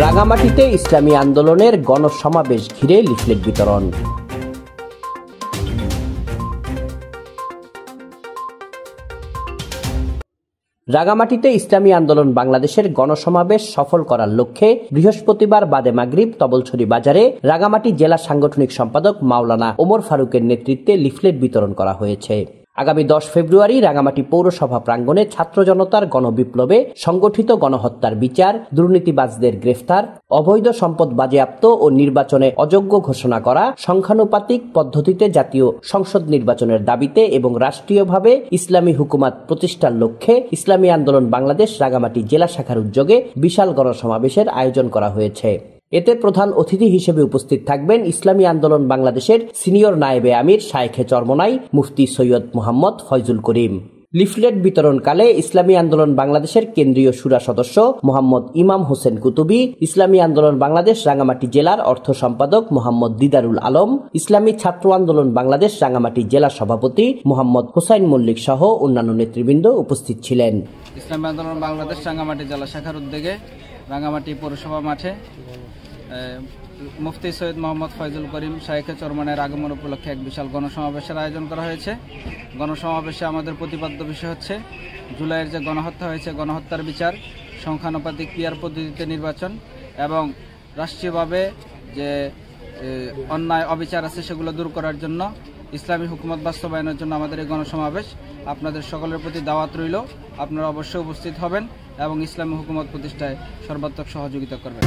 রাঙামাটিতে ইসলামী আন্দোলনের গণসমাবেশ ঘিরে লিফলেট বিতরণ। রাঙামাটিতে ইসলামী আন্দোলন বাংলাদেশের গণসমাবেশ সফল করার লক্ষ্যে বৃহস্পতিবার বাদে মাগরিব তবলছড়ি বাজারে রাঙামাটি জেলা সাংগঠনিক সম্পাদক মাওলানা ওমর ফারুকের নেতৃত্বে লিফলেট বিতরণ করা হয়েছে। আগামী 10 ফেব্রুয়ারি রাঙামাটি পৌরসভা প্রাঙ্গণে ছাত্র জনতার গণবিপ্লবে সংগঠিত গণহত্যার বিচার, দুর্নীতিবাজদের গ্রেফতার, অবৈধ সম্পদ বাজেয়াপ্ত ও নির্বাচনে অযোগ্য ঘোষণা করা, সংখ্যানুপাতিক পদ্ধতিতে জাতীয় সংসদ নির্বাচনের দাবিতে এবং রাষ্ট্রীয়ভাবে ইসলামী হুকুমত প্রতিষ্ঠার লক্ষ্যে ইসলামী আন্দোলন বাংলাদেশ রাঙামাটি জেলা শাখার উদ্যোগে বিশাল গণসমাবেশের আয়োজন করা হয়েছে। এতে প্রধান অতিথি হিসেবে উপস্থিত থাকবেন ইসলামী আন্দোলন বাংলাদেশের সিনিয়র নায়েবে আমির শায়েখে চরমনাই মুফতি সৈয়দ মোহাম্মদ ফয়জুল করিম। লিফলেট বিতরণকালে ইসলামী আন্দোলন বাংলাদেশের কেন্দ্রীয় শুরা সদস্য মোহাম্মদ ইমাম হোসেন কুতুবী, ইসলামী আন্দোলন বাংলাদেশ রাঙামাটি জেলার অর্থ সম্পাদক মোহাম্মদ দিদারুল আলম, ইসলামী ছাত্র আন্দোলন বাংলাদেশ রাঙামাটি জেলা সভাপতি মোহাম্মদ হুসাইন মল্লিক সহ অন্যান্য নেতৃবৃন্দ উপস্থিত ছিলেন। ইসলামী আন্দোলন বাংলাদেশ রাঙামাটি জেলা শাখার উদ্যোগে রাঙামাটি পৌরসভা মাঠে মুফতি সৈয়দ মোহাম্মদ ফয়জুল করিম শায়েখে চরমনাইয়ের আগমন উপলক্ষে এক বিশাল গণসমাবেশের আয়োজন করা হয়েছে। গণসমাবেশে আমাদের প্রতিপাদ্য বিষয় হচ্ছে জুলাইয়ের যে গণহত্যা হয়েছে, গণহত্যার বিচার, সংখ্যানুপাতিক পিয়ার পদ্ধতিতে নির্বাচন এবং রাষ্ট্রীয়ভাবে যে অন্যায় অবিচার আছে সেগুলো দূর করার জন্য ইসলামী হুকুমত বাস্তবায়নের জন্য আমাদের এই গণসমাবেশ। আপনাদের সকলের প্রতি দাওয়াত রইল, আপনারা অবশ্যই উপস্থিত হবেন এবং ইসলামী হুকুমত প্রতিষ্ঠায় সর্বাত্মক সহযোগিতা করবেন।